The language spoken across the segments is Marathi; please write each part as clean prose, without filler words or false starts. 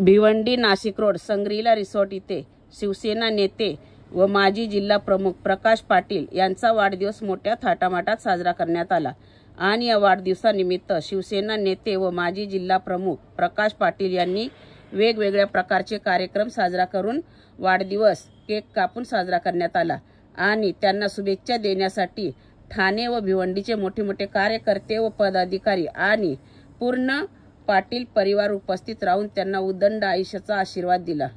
भिवंडी नाशिक रोड संग्रीला रिसॉर्ट इथे शिवसेना नेते व माजी जिल्हा प्रमुख प्रकाश पाटील यांचा वाढदिवस मोठ्या थाटामाटात साजरा करण्यात आला आणि या वाढदिवसानिमित्त शिवसेना नेते व माजी जिल्हा प्रमुख प्रकाश पाटील यांनी वेगवेगळ्या प्रकारचे कार्यक्रम साजरा करून वाढदिवस केक कापून साजरा करण्यात आला आणि त्यांना शुभेच्छा देण्यासाठी ठाणे व भिवंडीचे मोठे मोठे कार्यकर्ते व पदाधिकारी आणि पूर्ण पाटील परिवार उपस्थित राहून त्यांना उदंड आयुष्याचा आशीर्वाद दिला।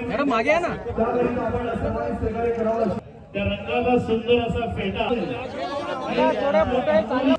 मॅडम मागे आहे ना त्या रंगाला सुंदर असा फेटा थोडा मोठा आहे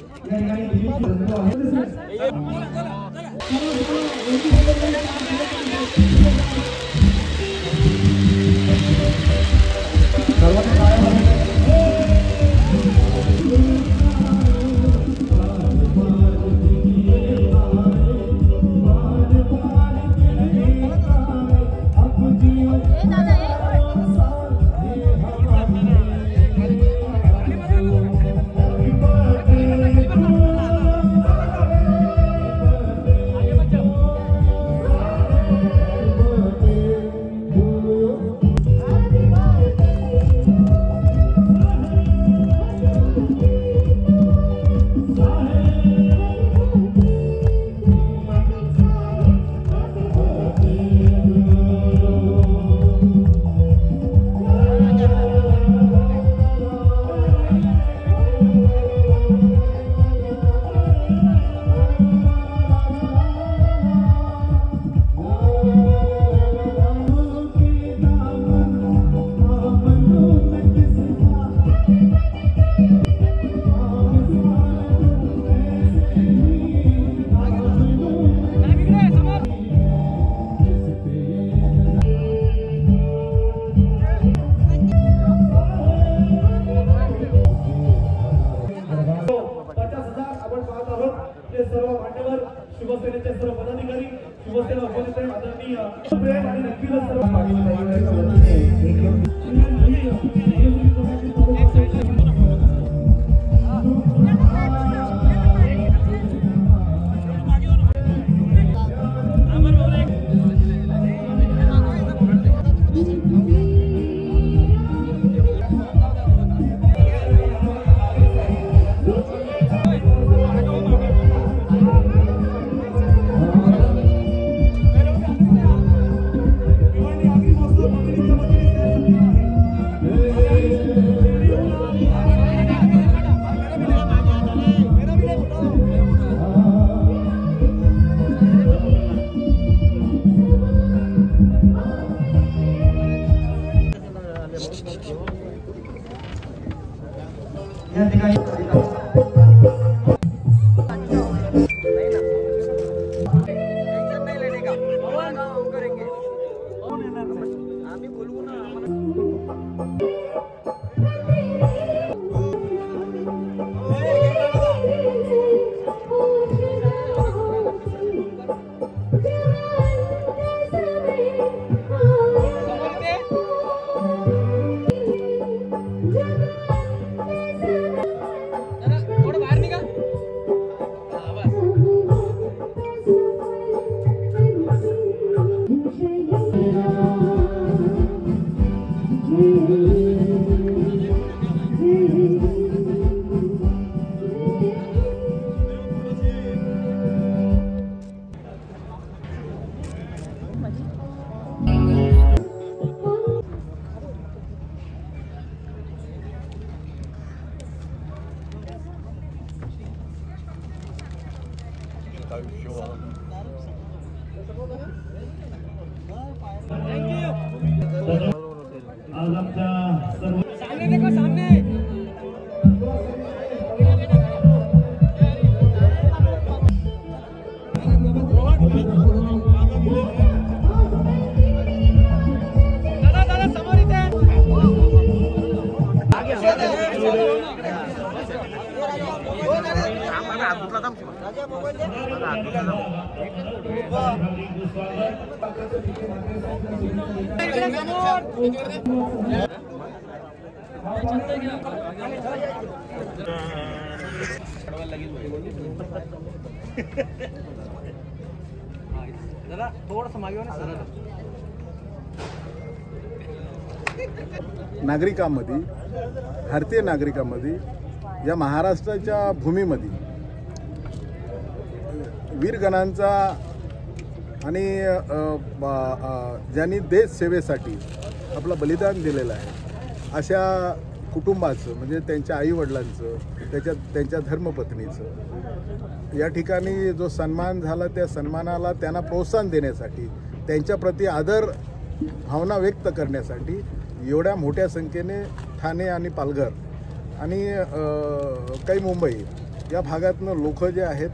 शिवसेनेचे सर्व पदाधिकारी शिवसेना उपनेते आदरणीय आणि नक्कीच सर्व सामने देखो सामने दादा समोर इथे जरा थोडंसं मागे हो ना सरळ. नागरिकांमध्ये, भारतीय नागरिकांमध्ये, या महाराष्ट्राच्या भूमीमध्ये वीरगणांचा आणि ज्यांनी देश सेवेसाठी आपलं बलिदान दिलेलं आहे अशा कुटुंबाचं, म्हणजे त्यांच्या आईवडिलांचं, त्यांच्या धर्मपत्नीचं या ठिकाणी जो सन्मान झाला त्या सन्मानाला त्यांना प्रोत्साहन देण्यासाठी, त्यांच्याप्रती आदर भावना व्यक्त करण्यासाठी एवढ्या मोठ्या संख्येने ठाणे आणि पालघर आणि काही मुंबई या भागातनं लोक जे आहेत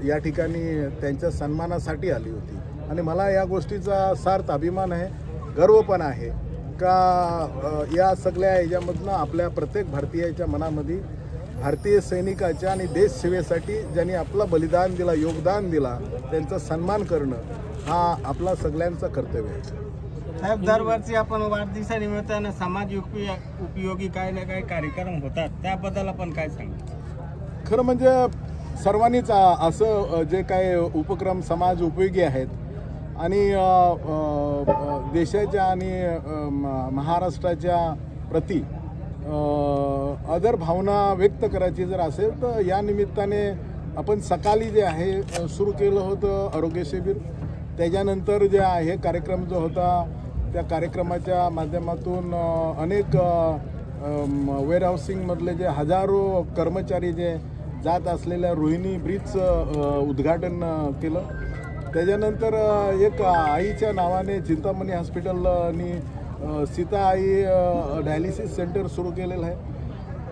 या ठिकाणी त्यांच्या सन्मानासाठी आली होती. आणि मला या गोष्टीचा सार्थ अभिमान आहे, गर्व पण आहे का या सगळ्या ह्याच्यामधनं आपल्या प्रत्येक भारतीयाच्या मनामध्ये भारतीय सैनिकाच्या आणि देश सेवेसाठी ज्यांनी आपलं बलिदान दिला, योगदान दिला, त्यांचा सन्मान करणं हा आपला सगळ्यांचं कर्तव्य आहे. साहेब, दरवर्षी आपण वाढदिवसानिमित्तानं समाज उपयोगी काही ना काही कार्यक्रम होतात, त्याबद्दल आपण काय सांगू? खरं म्हणजे सर्वांनीच असं जे काय उपक्रम समाज उपयोगी आहेत आणि देशाच्या आणि महाराष्ट्राच्या प्रती आदर भावना व्यक्त करायची जर असेल तर या निमित्ताने आपण सकाळी जे आहे सुरू केलं होतं आरोग्य शिबिर. त्याच्यानंतर जे आहे कार्यक्रम जो होता त्या कार्यक्रमाच्या माध्यमातून अनेक वेअरहाऊसिंगमधले जे हजारो कर्मचारी जे जात असलेल्या रोहिणी ब्रिजचं उद्घाटन केलं. त्याच्यानंतर एक आईच्या नावाने चिंतामणी हॉस्पिटल आणि सीता आई डायलिसिस सेंटर सुरू केलेलं आहे.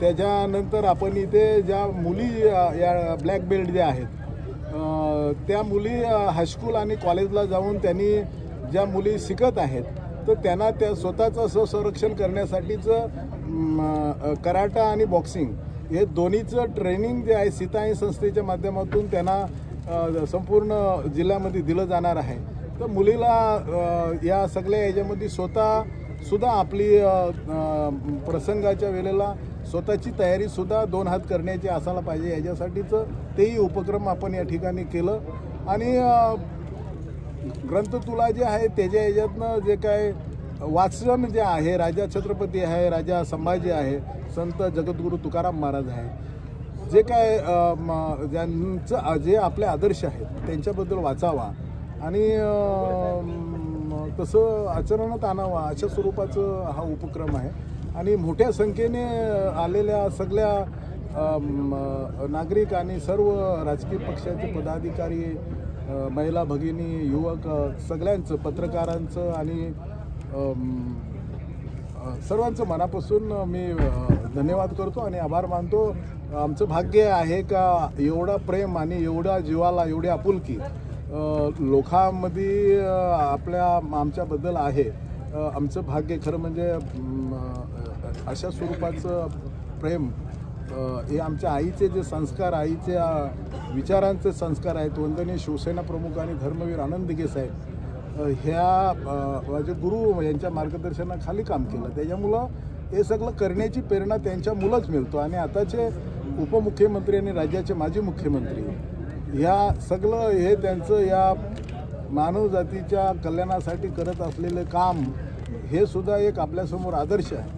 त्याच्यानंतर आपण इथे ज्या मुली या ब्लॅक बेल्ट ज्या आहेत त्या मुली हायस्कूल आणि कॉलेजला जाऊन त्यांनी ज्या मुली शिकत आहेत तर त्यांना त्या स्वतःचं स्वसंरक्षण करण्यासाठीचं कराटा आणि बॉक्सिंग हे दोन्हीचं ट्रेनिंग जे आहे सीता आई संस्थेच्या माध्यमातून त्यांना संपूर्ण जिल्ह्यामध्ये दिलं जाणार आहे. तर मुलीला या सगळ्या ह्याच्यामध्ये स्वतःसुद्धा आपली प्रसंगाच्या वेळेला स्वतःची तयारीसुद्धा 2 हात करण्याची असायला पाहिजे, याच्यासाठीचं तेही उपक्रम आपण या ठिकाणी केलं. आणि ग्रंथतुला जे आहे त्याच्या ह्याच्यातनं जे काय वाचन जे आहे, राजा छत्रपती आहे, राजा संभाजी आहे, संत जगद्गुरू तुकाराम महाराज आहे, जे काय ज्यांचं जे आपले आदर्श आहेत त्यांच्याबद्दल वाचावा आणि तसं आचरणात आणावा अशा स्वरूपाचं हा उपक्रम आहे. आणि मोठ्या संख्येने आलेल्या सगळ्या नागरिक आणि सर्व राजकीय पक्षाचे पदाधिकारी, महिला भगिनी, युवक सगळ्यांचं, पत्रकारांचं आणि सर्वांचं मनापासून मी धन्यवाद करतो आणि आभार मानतो. आमचं भाग्य आहे का एवढा प्रेम आणि एवढा जीवाला एवढी आपुलकी लोकांमध्ये आमच्याबद्दल आहे. आमचं भाग्य खरं म्हणजे अशा स्वरूपाचं प्रेम हे आमच्या आईचे जे संस्कार, आईच्या विचारांचे संस्कार आहेत. वंदनीय शिवसेना प्रमुख आणि धर्मवीर आनंद दिघे साहेब ह्या माझे गुरु यांच्या मार्गदर्शनाखाली काम केलं. त्याच्यामुळं हे सगळं करण्याची प्रेरणा त्यांच्या मुलंच मिळतो. आणि आताचे उपमुख्यमंत्री आणि राज्याचे माजी मुख्यमंत्री ह्या सगळं हे त्यांचं या मानवजातीच्या कल्याणासाठी करत असलेलं काम हे सुद्धा एक आपल्यासमोर आदर्श आहे.